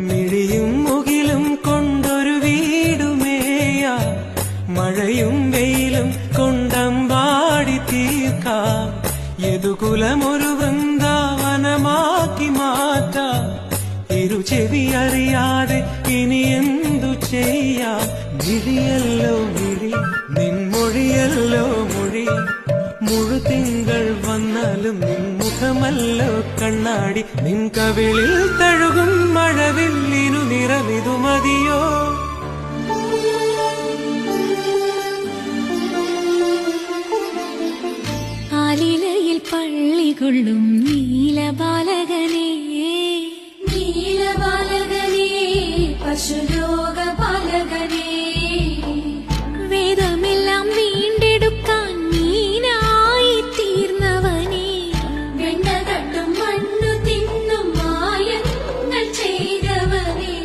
മിഴിയും മുകിലും കൊണ്ടൊരു വീടുമേയ മഴയും വെയിലും കൊണ്ടമ്പാടി തീർക്കാം യദുകുലമൊരു വൃന്ദാവനമാക്കി മാറ്റാം ഇരുചെവി അറിയാതെ ഇനി എന്തു ചെയ്യാം മിഴിയല്ലോ മിഴി നിൻമൊഴിയല്ലോ മൊഴി മുഴുതിങ്കൾ വന്നാലും നിൻ മുഖമല്ലോ കണ്ണാടി നിൻ കവിളിൽ തഴുകും മഴവില്ലിനു നിറമിതു മതിയോ ആലിലയിൽ പള്ളികൊള്ളും നീലബാലകനേ നീലബാലകനേ പശുലോക ബാലകനേ